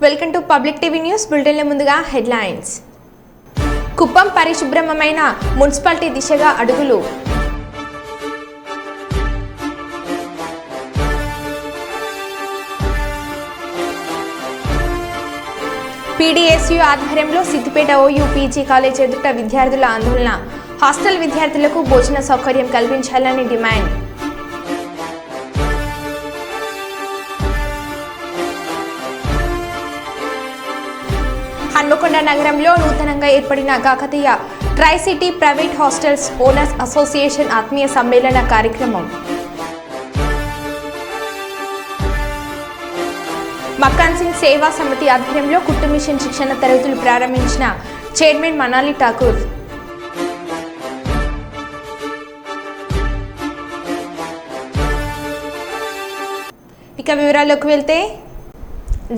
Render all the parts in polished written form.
Welcome to public TV news బులెటిన్ల ముందుగా headlines. Kuppam పరిశుభ్రమైన మున్సిపాలిటీ దిశగా అడుగులు. పీడీఎస్యూ ఆధ్వర్యంలో సిద్దిపేట ఓయూ పీజీ కాలేజ్ ఎదుట విద్యార్థుల ఆందోళన. హాస్టల్ విద్యార్థులకు భోజన సౌకర్యం కల్పించాలని డిమాండ్. హన్మకొండ నగరంలో నూతనంగా ఏర్పడిన Kakatiya try city private hostels owners association ఆత్మీయ సమ్మేళన కార్యక్రమం. మక్కాన్ సింగ్ సేవా సమితి ఆధ్వర్యంలో కుట్టు మిషన్ శిక్షణ తరగతులు ప్రారంభించిన చైర్మన్ మనాలి ఠాకూర్. ఇక వివరాల్లోకి వెళ్తే,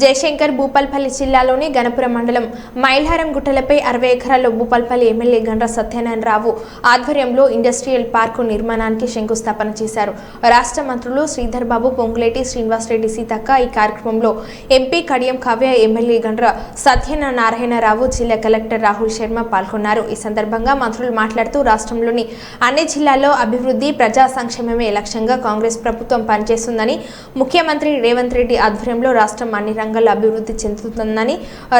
జయశంకర్ భూపాల్పల్లి జిల్లాలోని గణపురం మండలం మైల్హారం గుట్టలపై 60 ఎకరాల్లో భూపాల్పల్లి ఎమ్మెల్యే గండ్ర సత్యనారాయణరావు ఆధ్వర్యంలో ఇండస్ట్రియల్ పార్కు నిర్మాణానికి శంకుస్థాపన చేశారు. రాష్ట్ర మంత్రులు శ్రీధర్ బాబు, పొంగులేటి శ్రీనివాసరెడ్డి, సీతక్క ఈ కార్యక్రమంలో ఎంపీ కడియం కావ్య, ఎమ్మెల్యే గండ్ర సత్యనారాయణరావు, జిల్లా కలెక్టర్ రాహుల్ శర్మ పాల్గొన్నారు. ఈ సందర్భంగా మంత్రులు మాట్లాడుతూ రాష్ట్రంలోని అన్ని జిల్లాల్లో అభివృద్ధి, ప్రజా సంక్షేమమే లక్ష్యంగా కాంగ్రెస్ ప్రభుత్వం పనిచేస్తుందని, ముఖ్యమంత్రి రేవంత్ రెడ్డి ఆధ్వర్యంలో రాష్ట్రం అన్ని రంగాల్లో అభివృద్ధి చెందుతుందని,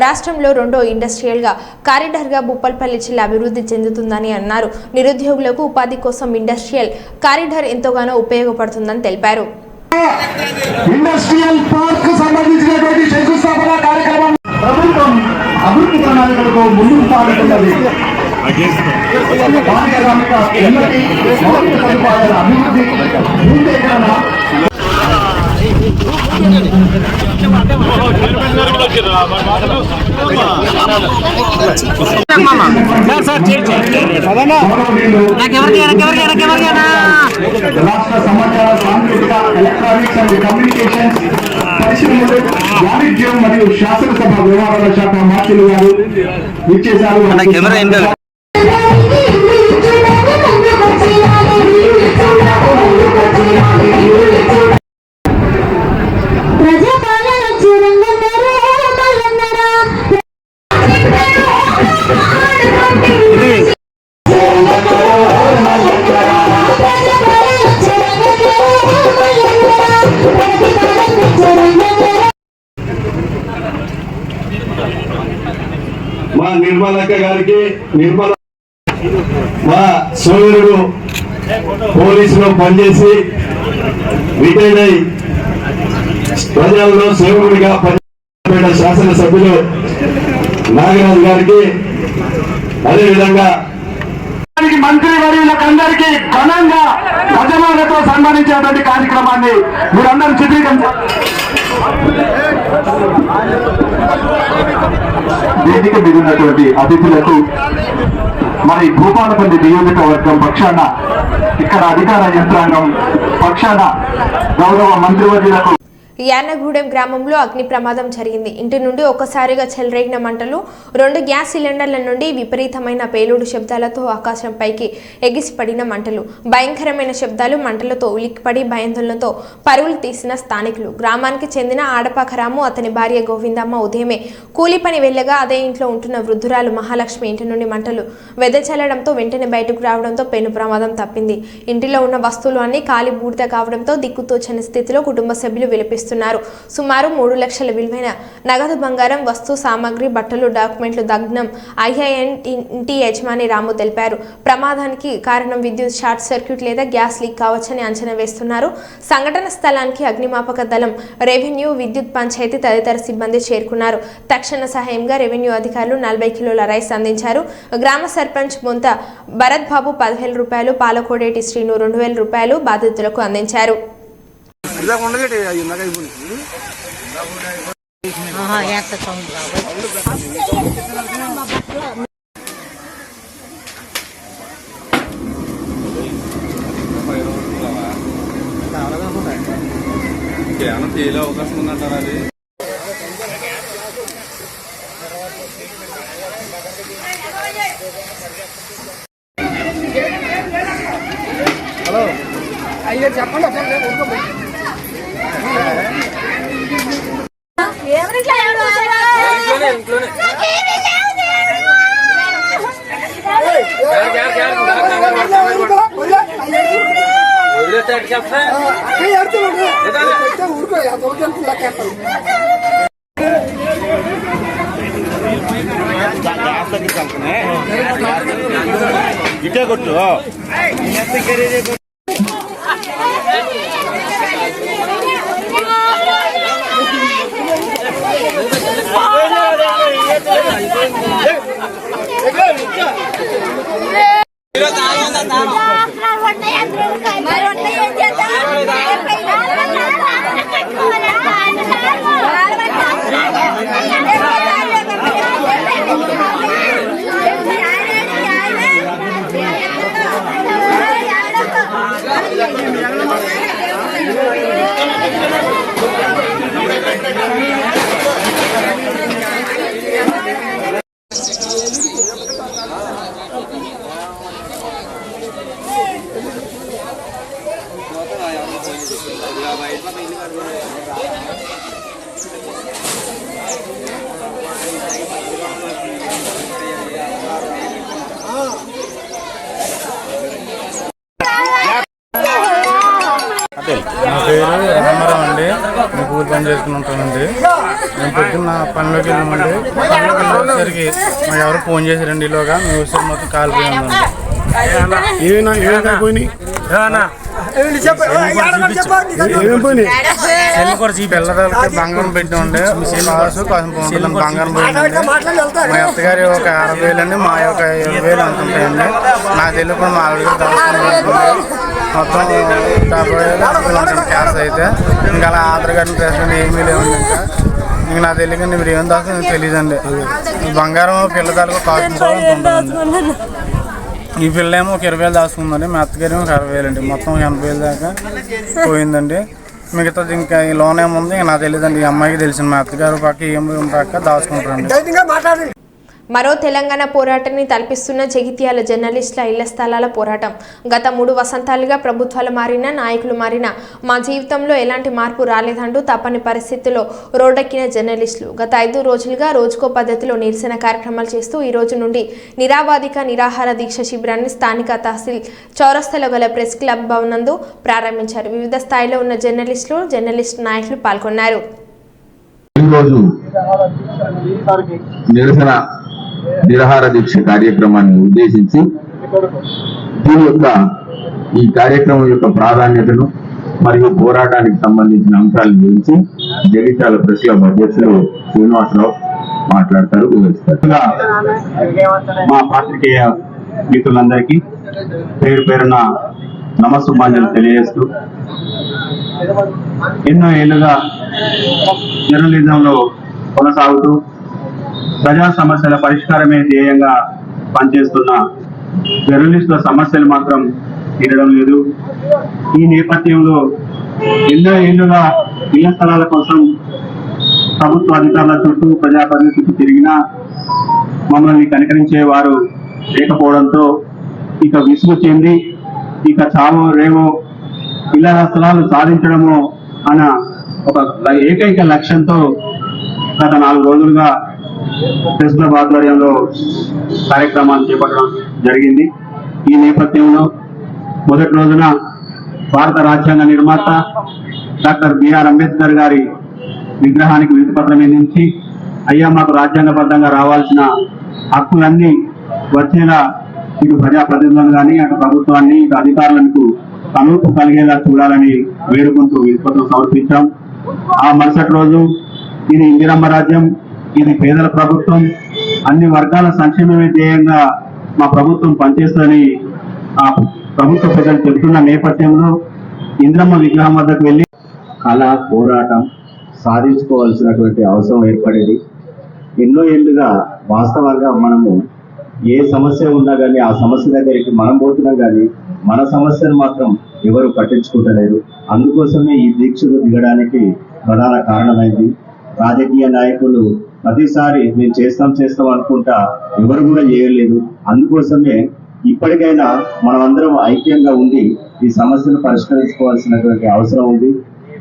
రాష్ట్రంలో రెండో ఇండస్ట్రియల్ కారిడార్ గా భూపాల్పల్లి జిల్లా అభివృద్ధి చెందుతుందని అన్నారు. నిరుద్యోగులకు ఉపాధి కోసం ఇండస్ట్రియల్ కారిడార్ ఎంతగానో ఉపయోగపడుతుందని తెలిపారు. ఇండస్ట్రియల్ పార్క్ సంబంధించినటువంటి శంకుస్థాపన కార్యక్రమం ప్రభుత్వం అభివృద్ధి ప్రణాళికలతో ముందుకు సాగుతున్నది. పారిశ్రామిక ఉన్నతి, మౌలిక సదుపాయాల అభివృద్ధి, భూసేకరణ రాష్ట్ర సమాచార సాంకేతిక, ఎలక్ట్రానిక్స్ అండ్ కమ్యూనికేషన్స్, పరిశ్రమలు, వాణిజ్యం మరియు శాసనసభ వ్యవహారాల శాఖ మంత్రులు గారు ఇచ్చేశారు. మా నిర్మలక్క గారికి, మా సోదరుడు పోలీసులో పనిచేసి రిటైర్డ్ అయి ప్రజల్లో సేవకుడిగా పనిచేసిన శాసనసభ్యులు నాగరాజు గారికి, అదేవిధంగా మంత్రి వర్యులకందరికీ ఘనంగా గజమాలతో సన్మానించేటువంటి కార్యక్రమాన్ని మీరందరూ చిత్రీకరించారు. వేదిక మీద ఉన్నటువంటి అతిథులకు మరి భూపాలపల్లి నియోజకవర్గం పక్షాన, ఇక్కడ అధికార యంత్రాంగం పక్షాన గౌరవ మంత్రివర్యులకు యానగూడెం గ్రామంలో అగ్ని ప్రమాదం జరిగింది. ఇంటి నుండి ఒక్కసారిగా చెలరేగిన మంటలు 2 గ్యాస్ సిలిండర్ల నుండి విపరీతమైన పేలుడు శబ్దాలతో ఆకాశంపైకి ఎగిసిపడిన మంటలు, భయంకరమైన శబ్దాలు, మంటలతో ఉలిక్కిపడి భయాందోళనతో పరుగులు తీసిన స్థానికులు. గ్రామానికి చెందిన ఆడపాక రాము, అతని భార్య గోవిందమ్మ ఉదయమే కూలి పని వెళ్ళగా అదే ఇంట్లో ఉంటున్న వృద్ధురాలు మహాలక్ష్మి ఇంటి నుండి మంటలు వెదజల్లడంతో వెంటనే బయటకు రావడంతో పెను ప్రమాదం తప్పింది. ఇంటిలో ఉన్న వస్తువులు అన్ని కాలి బూడిద కావడంతో దిక్కుతోచని స్థితిలో కుటుంబ సభ్యులు విలపిస్తున్నారు. సుమారు 3 లక్షల విలువైన నగదు, బంగారం, వస్తు సామాగ్రి, బట్టలు, డాక్యుమెంట్లు దగ్నం అయ్యాయని ఇంటి యజమాని రాము తెలిపారు. ప్రమాదానికి కారణం విద్యుత్ షార్ట్ సర్క్యూట్ లేదా గ్యాస్ లీక్ కావచ్చని అంచనా వేస్తున్నారు. సంఘటన స్థలానికి అగ్నిమాపక దళం, రెవెన్యూ, విద్యుత్, పంచాయతీ తదితర సిబ్బంది చేరుకున్నారు. తక్షణ సహాయంగా రెవెన్యూ అధికారులు 40 కిలోల రైస్ అందించారు. గ్రామ సర్పంచ్ బొంత భరత్ బాబు 10,000 రూపాయలు, పాలకోడేటి శ్రీను 2,000 రూపాయలు బాధితులకు అందించారు. అవకాశం ఉందంటారా? అది హలో అయ్యో చెప్పండి. ఎవరికి ఇటే కొట్టు నా పేరు రామారావు అండి. నేను కూలి పని చేసుకుని ఉంటానండి. నేను పొద్దున్న పనిలోకి వెళ్ళామండి. పనిలోకి వెళ్ళేసరికి మాకు ఎవరు ఫోన్ చేశారండి. ఈలోగా మీ ఊరి మొత్తం కాలిపోయిందండి. పిల్లలకి బంగారం పెట్టినండి. బంగారం పోయిందండి. మా అత్తగారి ఒక 60,000 అండి, మా యొక్క 20,000 అనుకుంటాయండి. నాకు తెలియకుండా మా ఆవిడ దాచుకున్నాను. మొత్తం 50,000 క్యాష్ అయితే ఇంకా అలా ఆధార్ కార్డు ప్రెసిడెంట్ ఏమీ లేవండి. ఇంకా నాకు తెలియకండి మీరు ఏం దాకా తెలియదండి. బంగారం పిల్ల దాకా కాస్ట్ ఉంటుందండి. ఈ పిల్ల ఏమో ఒక 20,000 దాచుకుందండి. మా అత్తగారు ఒక 60,000 అండి. మొత్తం 80,000 దాకా పోయిందండి. మిగతాది ఇంకా ఈ లోన్ ఏముంది నాకు తెలియదండి. ఈ అమ్మాయికి తెలిసింది. మా అత్తగారు పక్క ఏం పక్క దాచుకుంటారండి. మరో తెలంగాణ పోరాటాన్ని తలపిస్తున్న జగిత్యాల జర్నలిస్టుల ఇళ్ల స్థలాల పోరాటం. గత 3 వసంతాలుగా ప్రభుత్వాలు మారినా, నాయకులు మారినా మా జీవితంలో ఎలాంటి మార్పు రాలేదంటూ తప్పని పరిస్థితుల్లో రోడ్డెక్కిన జర్నలిస్టులు గత 5 రోజులుగా రోజుకో పద్ధతిలో నిరసన కార్యక్రమాలు చేస్తూ ఈ రోజు నుండి నిరావాదిక నిరాహార దీక్ష శిబిరాన్ని స్థానిక తహసీల్ చౌరస్తాలో గల ప్రెస్ క్లబ్ భవనందు ప్రారంభించారు. వివిధ స్థాయిలో ఉన్న జర్నలిస్టులు, జర్నలిస్టు నాయకులు పాల్గొన్నారు. నిరాహార దీక్ష కార్యక్రమాన్ని ఉద్దేశించి ఈ కార్యక్రమం యొక్క ప్రాధాన్యతను మరియు పోరాటానికి సంబంధించిన అంశాల గురించి జగిత్యాల ప్రెస్ క్లబ్ అధ్యక్షులు శ్రీనివాసరావు మాట్లాడతారు, వివరిస్తారు. మా పాత్రికేయ మిత్రులందరికీ పేరు పేరున నమస్సుమాంజలు తెలియజేస్తూ, ఎన్నో ఏళ్లుగా జర్నలిజంలో కొనసాగుతూ ప్రజా సమస్యల పరిష్కారమే ధ్యేయంగా పనిచేస్తున్న జర్నలిస్టుల సమస్యలు మాత్రం తీరడం లేదు. ఈ నేపథ్యంలో ఎన్నో ఏళ్లుగా ఇళ్ల స్థలాల కోసం ప్రభుత్వ అధికారుల చుట్టూ ప్రజాప్రతినిధుల చుట్టూ తిరిగినా మమ్మల్ని కనికరించేవారు లేకపోవడంతో ఇక విసుగు చెంది ఇక చావో రేవో ఇళ్ల స్థలాలు సాధించడము అన్న ఒక ఏకైక లక్ష్యంతో గత 4 రోజులుగా ప్రెస్ క్లబ్ ఆధ్వర్యంలో కార్యక్రమాలు చేపట్టడం జరిగింది. ఈ నేపథ్యంలో మొదటి రోజున భారత రాజ్యాంగ నిర్మాత డాక్టర్ బిఆర్ అంబేద్కర్ గారి విగ్రహానికి వినతిపత్రం అందించి, అయ్యా మాకు రాజ్యాంగబద్ధంగా రావాల్సిన హక్కులన్నీ వచ్చేలా ఇటు ప్రజాప్రతినిధులను కానీ అటు ప్రభుత్వాన్ని ఇటు అధికారులకు అనుమతి కలిగేలా చూడాలని వేడుకుంటూ వినతిపత్రం సమర్పించాం. ఆ మరుసటి రోజు ఇది ఇందిరమ్మ రాజ్యం, ఇది పేదల ప్రభుత్వం, అన్ని వర్గాల సంక్షేమమే ధ్యేయంగా మా ప్రభుత్వం పనిచేస్తుందని ఆ ప్రభుత్వ ప్రజలు చెబుతున్న నేపథ్యంలో ఇందిరమ్మ విగ్రహం వద్దకు వెళ్లి కళ పోరాటం సాధించుకోవాల్సినటువంటి అవసరం ఏర్పడేది. ఎన్నో ఏళ్లుగా వాస్తవంగా మనము ఏ సమస్య ఉన్నా కానీ ఆ సమస్య దగ్గరికి మనం పోతున్నాం కానీ మన సమస్యను మాత్రం ఎవరు పట్టించుకుంటలేరు. అందుకోసమే ఈ దీక్షకు దిగడానికి ప్రధాన కారణమైంది. రాజకీయ నాయకులు ప్రతిసారి మేము చేస్తాం అనుకుంటా ఎవరు కూడా చేయలేదు. అందుకోసమే ఇప్పటికైనా మనమందరం ఐక్యంగా ఉండి ఈ సమస్యను పరిష్కరించుకోవాల్సినటువంటి అవసరం ఉంది.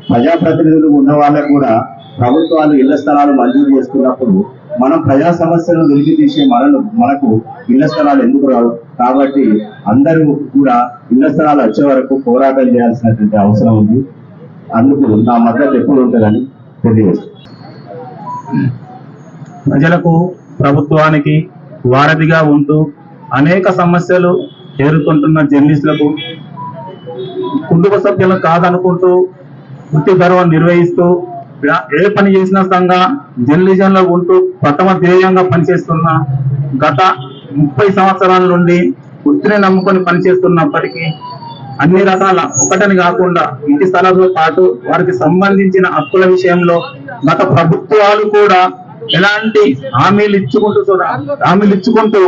ప్రజాప్రతినిధులు ఉన్న వాళ్ళకు కూడా ప్రభుత్వాలు ఇళ్ల స్థలాలు మంజూరు చేస్తున్నప్పుడు మనం ప్రజా సమస్యలను వెలికి తీసే మనకు ఇళ్ల స్థలాలు ఎందుకు రావు? కాబట్టి అందరూ కూడా ఇళ్ల స్థలాలు వచ్చే వరకు పోరాటం చేయాల్సినటువంటి అవసరం ఉంది. అందుకు నా మద్దతు ఎప్పుడు ఉంటుందని తెలియజేస్తుంది. ప్రజలకు ప్రభుత్వానికి వారధిగా ఉంటూ అనేక సమస్యలు ఎదుర్కొంటున్న జర్నలిస్టులకు కుటుంబ సభ్యులను కాదనుకుంటూ వృత్తి ధర్మం నిర్వహిస్తూ ఏ పని చేసినా సంగా జర్నలిజంలో ఉంటూ ప్రథమ ధ్యేయంగా పనిచేస్తున్న గత 30 సంవత్సరాల నుండి వృత్తిని నమ్ముకొని పనిచేస్తున్నప్పటికీ అన్ని రకాల ఒకటని కాకుండా ఇంటి స్థలాలతో పాటు వారికి సంబంధించిన హక్కుల విషయంలో గత ప్రభుత్వాలు కూడా ఎలాంటి హామీలు ఇచ్చుకుంటూ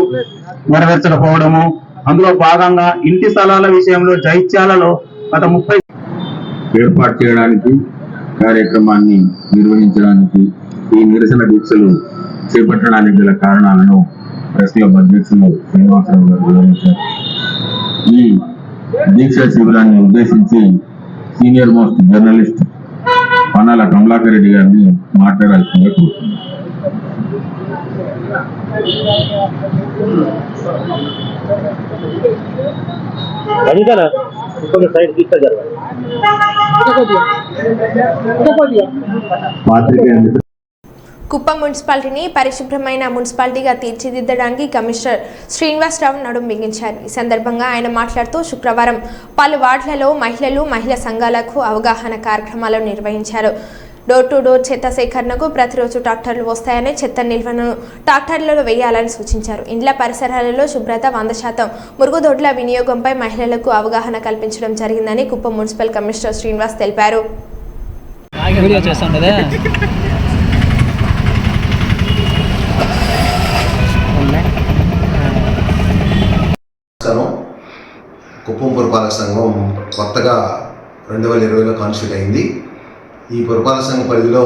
నెరవేర్చకపోవడము, అందులో భాగంగా ఇంటి స్థలాల విషయంలో జైత్యాలలో గత 30 ఏర్పాటు చేయడానికి, కార్యక్రమాన్ని నిర్వహించడానికి, ఈ నిరసన దీక్షలు చేపట్టడానికి గల కారణాలను ప్రెస్ క్లబ్ అధ్యక్షులు శ్రీనివాసరావు గారు వివరించారు. ఈ దీక్షా శిబిరాన్ని ఉద్దేశించి senior most journalist Pannala Kamalakar Reddy గారిని మాట్లాడాల్సిందిగా కోరుతున్నాను. కుప్పం మున్సిపాలిటీని పరిశుభ్రమైన మున్సిపాలిటీగా తీర్చిదిద్దడానికి కమిషనర్ శ్రీనివాసరావు నడుం బిగించారు. ఈ సందర్భంగా ఆయన మాట్లాడుతూ శుక్రవారం పలు వార్డులలో మహిళా సంఘాలకు అవగాహన కార్యక్రమాలు నిర్వహించారు. డోర్ టు డోర్ చెత్త సేకరణకు ప్రతిరోజు ట్రాక్టర్లు వస్తాయని, చెత్త నిల్వను ట్రాక్టర్లలో వేయాలని సూచించారు. ఇండ్ల పరిసరాలలో శుభ్రత 100%, మురుగుదొడ్ల వినియోగంపై మహిళలకు అవగాహన కల్పించడం జరిగిందని కుప్పం మున్సిపల్ కమిషనర్ శ్రీనివాస్ తెలిపారు. కుప్పం పురపాలక సంఘం కొత్తగా 2020లో కాన్స్టిట్యూట్ అయింది. ఈ పురపాలక సంఘం పరిధిలో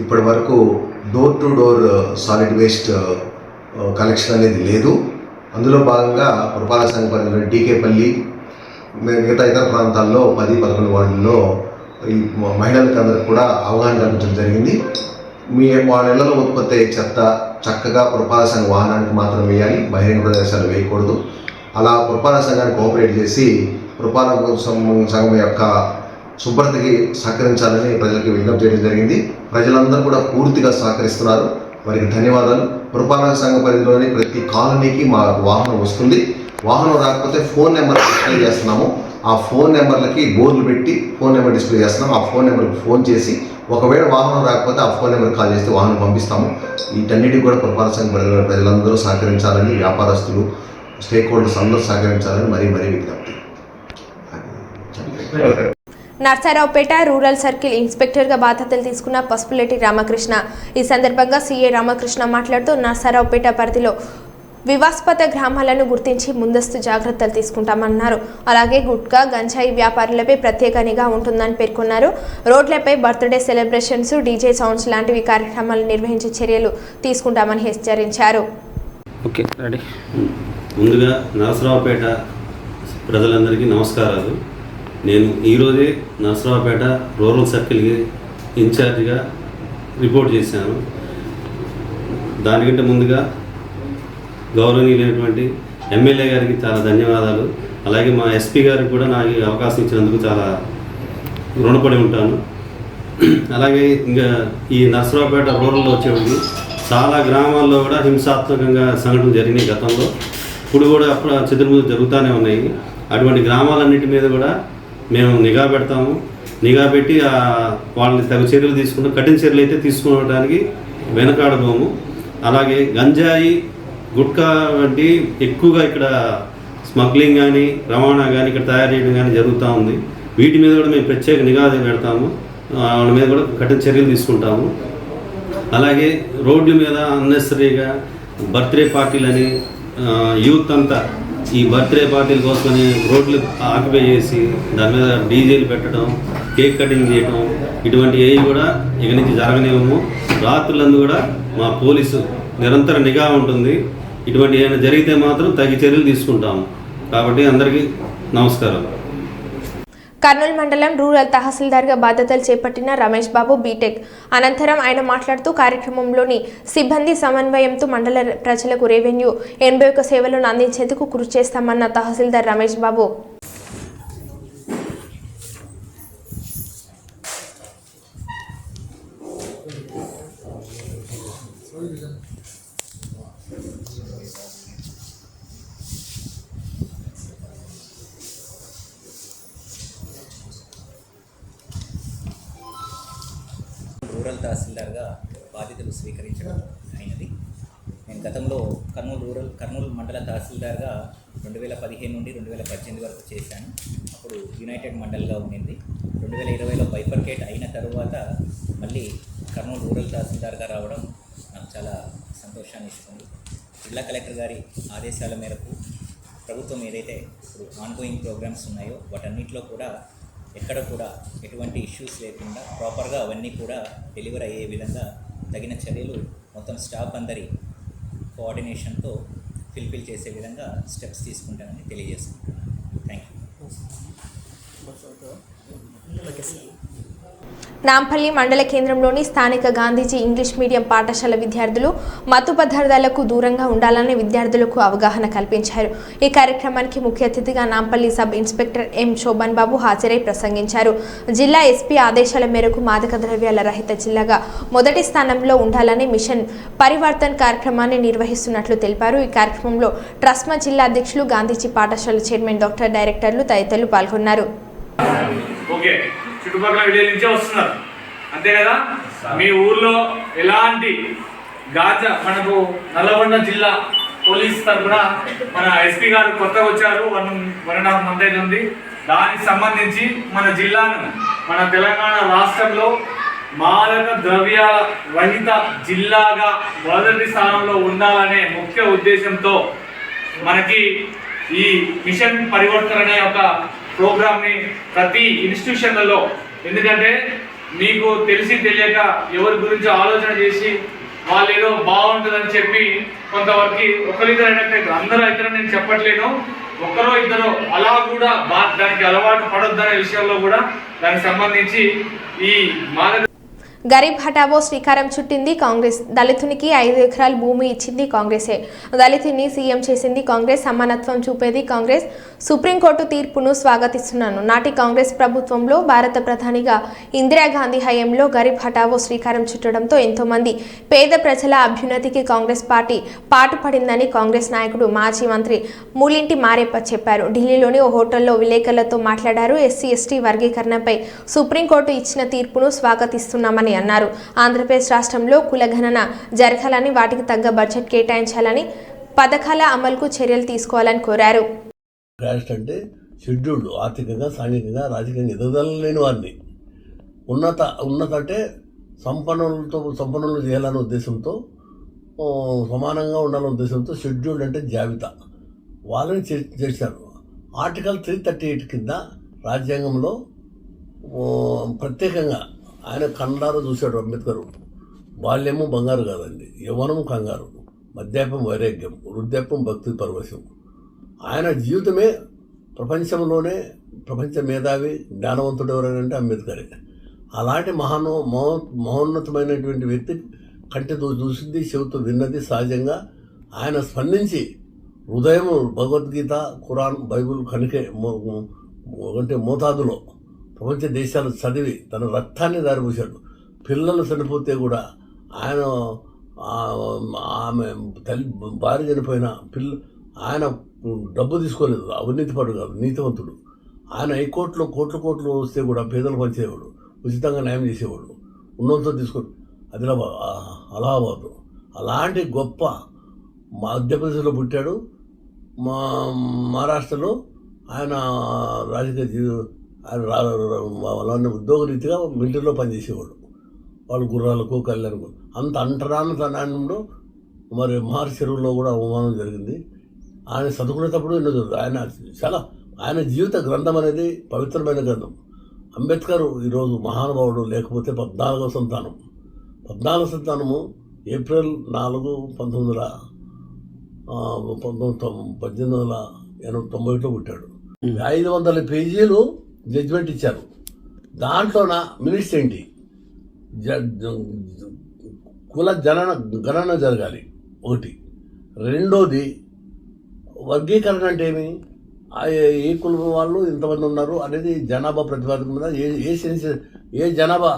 ఇప్పటి వరకు door to door solid waste collection అనేది లేదు. అందులో భాగంగా పురపాలక సంఘం పరిధిలో డీకేపల్లి, మిగతా ఇతర ప్రాంతాల్లో 10-11 వార్డుల్లో ఈ మహిళలకు అందరికి కూడా అవగాహన కల్పించడం జరిగింది. వాళ్ళ ఇళ్లలో ఉత్పత్తి అయ్యే చెత్త చక్కగా పురపాలక సంఘ వాహనానికి మాత్రం వేయాలి, బహిరంగ ప్రదేశాలు వేయకూడదు. అలా పురపాలక సంఘాన్ని కోఆపరేట్ చేసి పురపాలక సంఘం యొక్క శుభ్రతకి సహకరించాలని ప్రజలకు విజ్ఞప్తి చేయడం జరిగింది. ప్రజలందరూ కూడా పూర్తిగా సహకరిస్తున్నారు, వారికి ధన్యవాదాలు. పురపాలక సంఘ పరిధిలోని ప్రతి కాలనీకి మా వాహనం వస్తుంది. వాహనం రాకపోతే ఫోన్ నెంబర్ డిస్ప్లే చేస్తున్నాము. ఆ ఫోన్ నెంబర్లకి బోర్డులు పెట్టి ఫోన్ నెంబర్ డిస్ప్లే చేస్తున్నాము. ఆ ఫోన్ నెంబర్కి ఫోన్ చేసి ఒకవేళ వాహనం రాకపోతే ఆ ఫోన్ నెంబర్కి కాల్ చేస్తే వాహనం పంపిస్తాము. వీటన్నిటికీ కూడా పురపాలక సంఘ పరిధిలో ప్రజలందరూ సహకరించాలని, వ్యాపారస్తులు, స్టేక్ హోల్డర్స్ అందరూ సహకరించాలని మరీ విజ్ఞప్తి. నర్సారావుపేట రూరల్ సర్కిల్ ఇన్స్పెక్టర్గా బాధ్యతలు తీసుకున్న పసుపులేటి రామకృష్ణ. ఈ సందర్భంగా సీఏ రామకృష్ణ మాట్లాడుతూ నర్సారావుపేట పరిధిలో వివాస్పద గ్రామాలను గుర్తించి ముందస్తు జాగ్రత్తలు తీసుకుంటామన్నారు. అలాగే గుట్కా, గంజాయి వ్యాపారులపై ప్రత్యేక నిఘా ఉంటుందని పేర్కొన్నారు. రోడ్లపై బర్త్డే సెలబ్రేషన్స్, డీజే సౌండ్స్ లాంటివి కార్యక్రమాలు నిర్వహించే చర్యలు తీసుకుంటామని హెచ్చరించారు. Okay ready. ముందుగా నరసరావుపేట ప్రజలందరికీ నమస్కారాలు. నేను ఈరోజే నరసరావుపేట రూరల్ సర్కిల్కి ఇన్ఛార్జిగా రిపోర్ట్ చేశాను. దానికంటే ముందుగా గౌరవనీయులైనటువంటి ఎమ్మెల్యే గారికి చాలా ధన్యవాదాలు. అలాగే మా ఎస్పీ గారికి కూడా నాకు అవకాశం ఇచ్చినందుకు చాలా రుణపడి ఉంటాను. అలాగే ఇంకా ఈ నరసరావుపేట రూరల్లో వచ్చేవాడికి చాలా గ్రామాల్లో కూడా హింసాత్మకంగా సంఘటనలు జరిగినాయి గతంలో. ఇప్పుడు కూడా అప్పుడు చెదురుముదు జరుగుతూనే ఉన్నాయి. అటువంటి గ్రామాలన్నిటి మీద కూడా మేము నిఘా పెడతాము. నిఘా పెట్టి వాళ్ళని తగు చర్యలు తీసుకుంటాం. కఠిన చర్యలు అయితే తీసుకోవడానికి వెనకాడబోము. అలాగే గంజాయి, గుట్కా వంటి ఎక్కువగా ఇక్కడ స్మగ్లింగ్ కానీ, రవాణా కానీ, ఇక్కడ తయారు చేయడం కానీ జరుగుతూ ఉంది. వీటి మీద కూడా మేము ప్రత్యేక నిఘా పెడతాము. వాళ్ళ మీద కూడా కఠిన చర్యలు తీసుకుంటాము. అలాగే రోడ్ల మీద అన్నెసరీగా బర్త్డే పార్టీలని, యూత్ అంతా ఈ బర్త్డే పార్టీల కోసమని రోడ్లు ఆక్యుపై చేసి దాని మీద డీజేలు పెట్టడం, కేక్ కటింగ్ చేయడం, ఇటువంటి ఏవి కూడా ఇక నుంచి జరగనివ్వము. రాత్రులందు కూడా మా పోలీసు నిరంతర నిఘా ఉంటుంది. ఇటువంటి ఏమైనా జరిగితే మాత్రం తగిన చర్యలు తీసుకుంటాము. కాబట్టి అందరికీ నమస్కారం. కర్నూలు మండలం రూరల్ తహసీల్దార్గా బాధ్యతలు చేపట్టిన రమేష్ బాబు బీటెక్ అనంతరం ఆయన మాట్లాడుతూ కార్యక్రమంలోని సిబ్బంది సమన్వయంతో మండల ప్రజలకు రెవెన్యూ 81 సేవలను అందించేందుకు కృషి చేస్తామన్న తహసీల్దార్ రమేష్ బాబు. రూరల్ తహసీల్దార్గా బాధ్యతలు స్వీకరించడం అయినది. నేను గతంలో కర్నూలు మండల తహసీల్దార్గా 2015 నుండి 2018 వరకు చేశాను. అప్పుడు యునైటెడ్ మండల్గా ఉండింది. 2020లో బైఫర్కేట్ అయిన తరువాత మళ్ళీ కర్నూలు రూరల్ తహసీల్దార్గా రావడం నాకు చాలా సంతోషాన్ని ఇస్తుంది. జిల్లా కలెక్టర్ గారి ఆదేశాల మేరకు ప్రభుత్వం ఏదైతే ఇప్పుడు ఆన్గోయింగ్ ప్రోగ్రామ్స్ ఉన్నాయో వాటన్నిటిలో కూడా ఎక్కడ కూడా ఎటువంటి ఇష్యూస్ లేకుండా ప్రాపర్గా అవన్నీ కూడా డెలివర్ అయ్యే విధంగా తగిన చర్యలు మొత్తం స్టాఫ్ అందరి కోఆర్డినేషన్తో ఫిల్ఫిల్ చేసే విధంగా స్టెప్స్ తీసుకుంటానని తెలియజేసుకుంటున్నాను. Thank you. నాంపల్లి మండల కేంద్రంలోని స్థానిక గాంధీజీ ఇంగ్లీష్ మీడియం పాఠశాల విద్యార్థులు మత్తు పదార్థాలకు దూరంగా ఉండాలని విద్యార్థులకు అవగాహన కల్పించారు. ఈ కార్యక్రమానికి ముఖ్య అతిథిగా Nampally sub inspector M Shobhan Babu హాజరై ప్రసంగించారు. జిల్లా ఎస్పీ ఆదేశాల మేరకు మాదక ద్రవ్యాల రహిత జిల్లాగా మొదటి స్థానంలో ఉండాలని మిషన్ పరివర్తన్ కార్యక్రమాన్ని నిర్వహిస్తున్నట్లు తెలిపారు. ఈ కార్యక్రమంలో ట్రస్మా జిల్లా అధ్యక్షులు, గాంధీజీ పాఠశాల చైర్మన్, డాక్టర్, డైరెక్టర్లు తదితరులు పాల్గొన్నారు. చుట్టుపక్కల విలేజ్ నుంచే వస్తున్నారు అంతే కదా. మీ ఊర్లో ఎలాంటి గాజా మనకు నల్లగొండ జిల్లా పోలీస్ తరఫున మన ఎస్పీ గారు కొత్తగా వచ్చారు, 1.5 మంత్ అవుతుంది. దానికి సంబంధించి మన జిల్లాను మన తెలంగాణ రాష్ట్రంలో మాదక ద్రవ్యాల రహిత జిల్లాగా మొదటి స్థానంలో ఉండాలనే ముఖ్య ఉద్దేశంతో మనకి ఈ మిషన్ పరివర్తన అనే ఒక ప్రోగ్రామ్ని ప్రతి ఇన్స్టిట్యూషన్లలో, ఎందుకంటే మీకు తెలిసి తెలియక ఎవరి గురించి ఆలోచన చేసి వాళ్ళు ఏదో బాగుంటుందని చెప్పి కొంతవరకు ఒకరిద్దరు అయినట్టు అందరూ అయితే నేను చెప్పట్లేను, ఒక్కరో ఇద్దరు అలా కూడా దానికి అలవాటు పడొద్దనే విషయంలో కూడా దానికి సంబంధించి ఈ మాదక గరీబ్ హఠావో శ్రీకారం చుట్టింది కాంగ్రెస్. దళితునికి 5 ఎకరాల భూమి ఇచ్చింది కాంగ్రెసే. దళితుని సీఎం చేసింది కాంగ్రెస్. సమానత్వం చూపేది కాంగ్రెస్. సుప్రీంకోర్టు తీర్పును స్వాగతిస్తున్నాను. నాటి కాంగ్రెస్ ప్రభుత్వంలో భారత ప్రధానిగా ఇందిరాగాంధీ హయాంలో గరీబ్ హఠావో శ్రీకారం చుట్టడంతో ఎంతోమంది పేద ప్రజల అభ్యున్నతికి కాంగ్రెస్ పార్టీ పాటుపడిందని కాంగ్రెస్ నాయకుడు, మాజీ మంత్రి మూలింటి మారెప్ప చెప్పారు. ఢిల్లీలోని ఓ హోటల్లో విలేకరులతో మాట్లాడారు. ఎస్సీ ఎస్టీ వర్గీకరణపై సుప్రీంకోర్టు ఇచ్చిన తీర్పును స్వాగతిస్తున్నామని అన్నారు. ఆంధ్రప్రదేశ్ రాష్ట్రంలో కులగణన జరగాలని, వాటికి తగ్గ బడ్జెట్ కేటాయించాలని, పథకాల అమలుకు చర్యలు తీసుకోవాలని కోరారు. క్యాస్ట్ అంటే షెడ్యూల్డ్, ఆర్థికంగా, సాంఘికంగా, రాజకీయంగా ఎదుగుదల లేని వారిని ఉన్నత అంటే సంపన్నులు చేయాలనే ఉద్దేశంతో, సమానంగా ఉండాలనే ఉద్దేశంతో షెడ్యూల్డ్ అంటే జాబితా వాళ్ళని చేశారు. ఆర్టికల్ 338 కింద రాజ్యాంగంలో ప్రత్యేకంగా ఆయన కండారు చూశాడు అంబేద్కర్. బాల్యము బంగారు కాదండి, యవ్వనము కంగారు, మద్యాపం వైరాగ్యం, వృద్ధాప్యం భక్తి పరవశం. ఆయన జీవితమే ప్రపంచంలోనే ప్రపంచ మేధావి, జ్ఞానవంతుడు ఎవరంటే అంబేద్కరే. అలాంటి మహోన్నతమైనటువంటి వ్యక్తి కంటితో చూసింది, చెవితో విన్నది సహజంగా. ఆయన స్పందించి హృదయం భగవద్గీత, ఖురాన్, బైబుల్ కనుకే అంటే మోతాదులో ప్రపంచ దేశాలు చదివి తన రక్తాన్ని దారిపోశాడు. పిల్లలు చనిపోతే కూడా ఆయన, ఆమె తల్లి భార్య చనిపోయిన ఆయన డబ్బు తీసుకోలేదు, అవినీతిపడు కాదు, నీతివంతుడు. ఆయన హైకోర్టులో కోట్లు వస్తే కూడా పేదలు పంచేవాడు, ఉచితంగా న్యాయం చేసేవాడు, ఉన్నంతో తీసుకొని అలహాబాదు. అలాంటి గొప్ప మధ్యప్రదేశ్లో పుట్టాడు. మహారాష్ట్రలో ఆయన రాజకీయ వాళ్ళని ఉద్యోగ రీతిగా మిలిటరీలో పనిచేసేవాడు. వాళ్ళు గుర్రాలకు, కళ్యాణకు అంత అంటరానితనంలో మరి మహర్షి చెరువులో కూడా అవమానం జరిగింది. ఆయన చదువుకునేటప్పుడు ఎన్నో జరుగుతుంది. ఆయన జీవిత గ్రంథం అనేది పవిత్రమైన గ్రంథం. అంబేద్కర్ ఈరోజు మహానుభావుడు, లేకపోతే 14వ సంతానము ఏప్రిల్ 4, 1891లో పుట్టాడు. 500 పేజీలు జడ్జిమెంట్ ఇచ్చారు. దాంట్లోన మినిట్స్ ఏంటి, కుల గణన జరగాలి ఒకటి. రెండోది వర్గీకరణ అంటే ఏమి, ఏ కులం వాళ్ళు ఇంతమంది ఉన్నారు అనేది జనాభా ప్రతిపాదన మీద ఏ జనాభా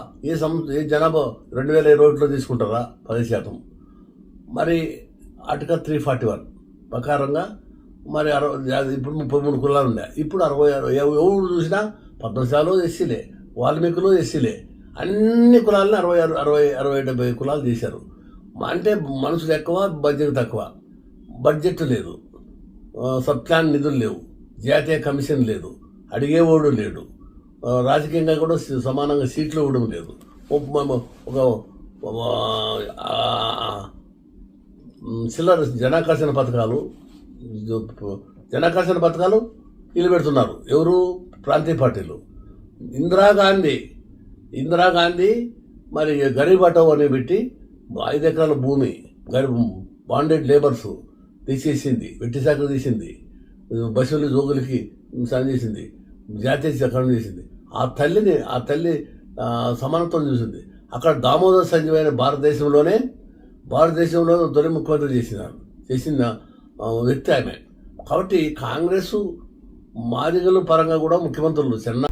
2021లో తీసుకుంటారా 10%. మరి ఆర్టికల్ 341 ప్రకారంగా మరి ఇప్పుడు 33 కులాలు ఉన్నాయి. ఇప్పుడు 60 ఎవరు చూసినా 14 ఎస్సీలే, వాల్మీకులు ఎస్సీలే, అన్ని కులాలని 60-70 కులాలు చేశారు. అంటే మనుషులు ఎక్కువ, బడ్జెట్ తక్కువ. బడ్జెట్ లేదు, సబ్ ప్లాన్ నిధులు లేవు, జాతీయ కమిషన్ లేదు, అడిగేవాడు లేడు, రాజకీయంగా కూడా సమానంగా సీట్లు ఇవ్వడం లేదు. ఒక చిల్లర జనాకర్షణ పథకాలు వీళ్ళు పెడుతున్నారు. ఎవరు? ప్రాంతీయ పార్టీలు. ఇందిరాగాంధీ మరి గరీబ్ హఠావో అని పెట్టి 5 ఎకరాల భూమి బాండెడ్ లేబర్స్ తీసేసింది, వెట్టి శాఖలు తీసింది, బస్సులు జోగులకి సాయం చేసింది, జాతీయ చక్రం చేసింది. ఆ తల్లి సమానత్వం చూసింది. అక్కడ దామోదర్ సంజయ్ భారతదేశంలో తొలి ముఖ్యమంత్రి చేసిన వ్యక్తి ఆమె. కాబట్టి కాంగ్రెస్ మాదిగల పరంగా కూడా ముఖ్యమంత్రులు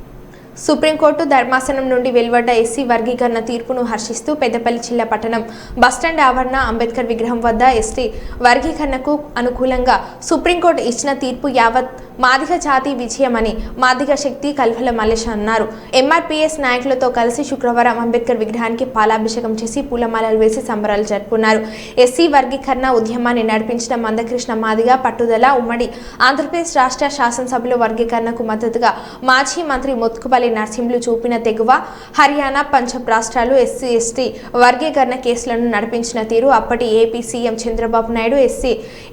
సుప్రీంకోర్టు ధర్మాసనం నుండి వెలువడ్డ ఎస్సీ వర్గీకరణ తీర్పును హర్షిస్తూ పెద్దపల్లి జిల్లా పట్టణం బస్టాండ్ ఆవరణ అంబేద్కర్ విగ్రహం వద్ద ఎస్టీ వర్గీకరణకు అనుకూలంగా సుప్రీంకోర్టు ఇచ్చిన తీర్పు యావత్ మాదిగ జాతి విజయమని మాదిగ శక్తి కల్వల మల్లేష్ అన్నారు. ఎంఆర్పీఎస్ నాయకులతో కలిసి శుక్రవారం అంబేద్కర్ విగ్రహానికి పాలాభిషేకం చేసి పూలమాలలు వేసి సంబరాలు జరుపుకున్నారు. ఎస్సీ వర్గీకరణ ఉద్యమాన్ని నడిపించిన మందకృష్ణ మాదిగ పట్టుదల ఉమ్మడి ఆంధ్రప్రదేశ్ రాష్ట్ర శాసనసభలో వర్గీకరణకు మద్దతుగా మాజీ మంత్రి మోత్కుపల్లి నరసింహులు చూపిన తెగువ, హర్యానా, పంజాబ్ రాష్ట్రాలు ఎస్సీ ఎస్టీ వర్గీకరణ కేసులను నడిపించిన తీరు, అప్పటి AP CM Chandrababu Naidu SC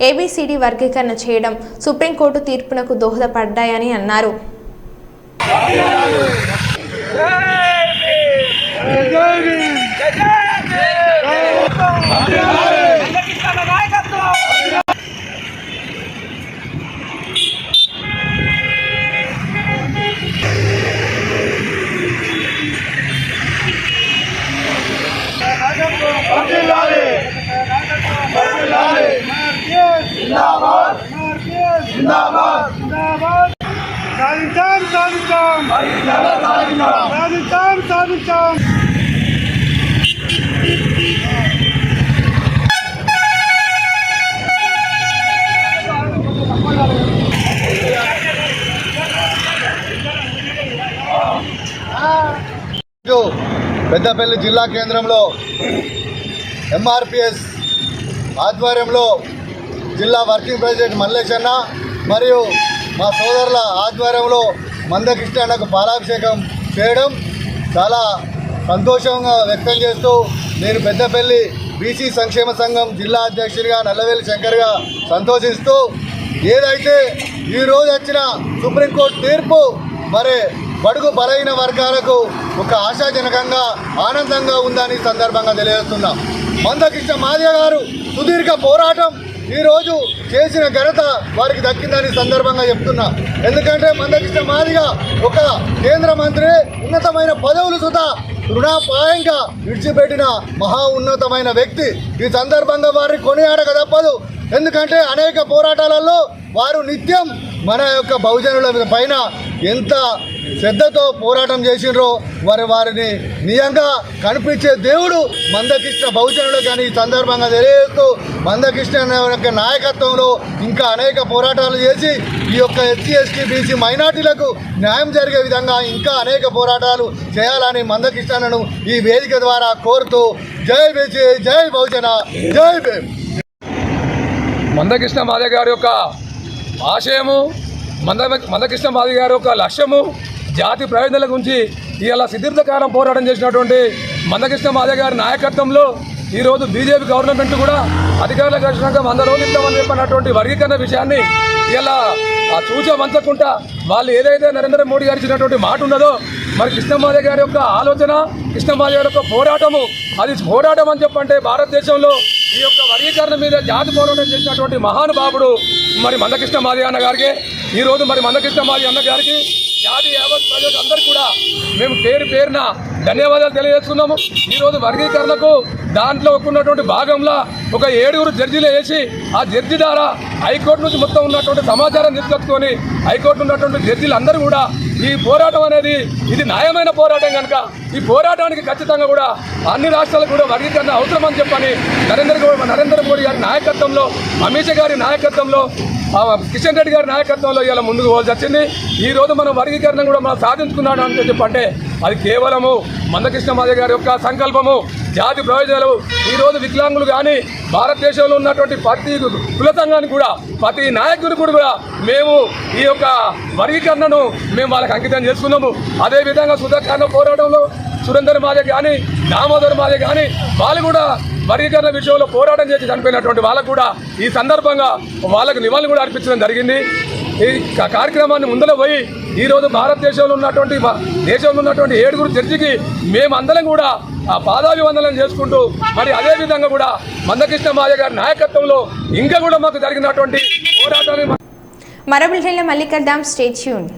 ABCD వర్గీకరణ చేయడం సుప్రీంకోర్టు తీర్పునకు దోహదపడ్డాయని అన్నారు. పెద్దపల్లి జిల్లా కేంద్రంలో ఎంఆర్పిఎస్ ఆధ్వర్యంలో జిల్లా వర్కింగ్ ప్రెసిడెంట్ మల్లేశన్న మరియు మా సోదరుల ఆధ్వర్యంలో మందకృష్ణకు పాలాభిషేకం చేయడం చాలా సంతోషంగా వ్యక్తం చేస్తూ నేను పెద్దపల్లి బీసీ సంక్షేమ సంఘం జిల్లా అధ్యక్షుడిగా నల్లవేలి శంకర్గా సంతోషిస్తూ ఏదైతే ఈరోజు వచ్చిన సుప్రీంకోర్టు తీర్పు మరి బడుగు బలైన వర్గాలకు ఒక ఆశాజనకంగా ఆనందంగా ఉందని సందర్భంగా తెలియజేస్తున్నాం. మందకృష్ణ మాదిగ గారు సుదీర్ఘ పోరాటం ఈరోజు చేసిన ఘనత వారికి దక్కిందని సందర్భంగా చెప్తున్నా. ఎందుకంటే మందకృష్ణ మాదిగ ఒక కేంద్ర మంత్రి, ఉన్నతమైన పదవులు సుతా రుణాపాయంగా విడిచిపెట్టిన మహా ఉన్నతమైన వ్యక్తి. ఈ సందర్భంగా వారిని కొనియాడక తప్పదు. ఎందుకంటే అనేక పోరాటాలలో వారు నిత్యం మన యొక్క బహుజనుల పైన ఎంత శ్రద్ధతో పోరాటం చేసినరో వారిని నిజంగా కనిపించే దేవుడు మందకృష్ణ బహుజనులు. కానీ ఈ సందర్భంగా తెలియజేస్తూ మందకృష్ణ యొక్క నాయకత్వంలో ఇంకా అనేక పోరాటాలు చేసి ఈ యొక్క ఎస్సీ ఎస్టీ బీసీ మైనార్టీలకు న్యాయం జరిగే విధంగా ఇంకా అనేక పోరాటాలు చేయాలని మందకృష్ణను ఈ వేదిక ద్వారా కోరుతూ జై బీసీ, జై బహుజన, జై భీమ్. మందకృష్ణ మాదిగ గారి యొక్క ఆశయము, మందకృష్ణ మాదిగ గారి యొక్క లక్ష్యము జాతి ప్రయోజనాల గురించి ఇలా సుదీర్ఘకాలం పోరాటం చేసినటువంటి మందకృష్ణ మాదిగ గారి నాయకత్వంలో ఈరోజు బీజేపీ గవర్నమెంట్ కూడా అధికారులకు వచ్చినాక 100 రోజులు ఇస్తామని చెప్పినటువంటి వర్గీకరణ విషయాన్ని ఇలా చూచమంచకుండా వాళ్ళు ఏదైతే నరేంద్ర మోడీ గారు ఇచ్చినటువంటి మాట ఉన్నదో మరి కృష్ణమాదిగ గారి యొక్క ఆలోచన, కృష్ణమాదిగ గారి యొక్క పోరాటము, అది పోరాటం అని చెప్పంటే భారతదేశంలో ఈ యొక్క వర్గీకరణ మీద జాతి పోరాటం చేసినటువంటి మహానుభావుడు మరి మందకృష్ణ మాదిగ అన్న గారికి ఈరోజు మరి మందకృష్ణ మాదిగ అన్న గారికి జాతి యావత్ ప్రజలకు అందరికీ కూడా మేము పేరు పేరున ధన్యవాదాలు తెలియజేస్తున్నాము. ఈరోజు వర్గీకరణకు దాంట్లో ఉన్నటువంటి భాగంలో ఒక 7 జడ్జీలు వేసి ఆ జడ్జి ద్వారా హైకోర్టు నుంచి మొత్తం ఉన్నటువంటి సమాచారం తీసుకొచ్చుకొని హైకోర్టు ఉన్నటువంటి జడ్జీలు అందరూ కూడా ఈ పోరాటం అనేది ఇది న్యాయమైన పోరాటం కనుక ఈ పోరాటానికి ఖచ్చితంగా కూడా అన్ని రాష్ట్రాలకు కూడా వర్గీకరణ అవసరమని చెప్పని నరేంద్ర మోడీ గారి నాయకత్వంలో, అమిత్ షా గారి నాయకత్వంలో, కిషన్ రెడ్డి గారి నాయకత్వంలో ఇలా ముందుకు పోవాల్సి వచ్చింది. ఈ రోజు మనం వర్గీకరణ కూడా మనం సాధించుకున్నాడు అని చెప్పంటే అది కేవలము మందకృష్ణ మాదిగ గారి యొక్క సంకల్పము, జాతి ప్రయోజనాలు. ఈరోజు వికలాంగులు కానీ భారతదేశంలో ఉన్నటువంటి ప్రతి కుల సంఘానికి కూడా ప్రతి నాయకుడికి కూడా మేము ఈ యొక్క వర్గీకరణను మేము వాళ్ళకి అంకితం చేసుకున్నాము. అదేవిధంగా సుధాకరణ పోరాటంలో సురేందర్ మాదిగ కానీ దామోదర్ మాదిగ కానీ వాళ్ళు కూడా వర్గీకరణ విషయంలో పోరాటం చేసి చనిపోయినటువంటి వాళ్ళకు కూడా ఈ సందర్భంగా వాళ్ళకు నివాళులు కూడా అర్పించడం జరిగింది. ఈ కార్యక్రమాన్ని ముందర పోయి ఈరోజు భారతదేశంలో ఉన్నటువంటి 7 జడ్జికి మేమందరం కూడా ఆ పాదాభివందనం చేసుకుంటూ మరి అదేవిధంగా కూడా మందకృష్ణ మాదిగ గారి నాయకత్వంలో ఇంకా కూడా మాకు జరిగినటువంటి పోరాటాన్ని మరో బులెటిన్లో మళ్ళీ కలుద్దాం. Stay tuned.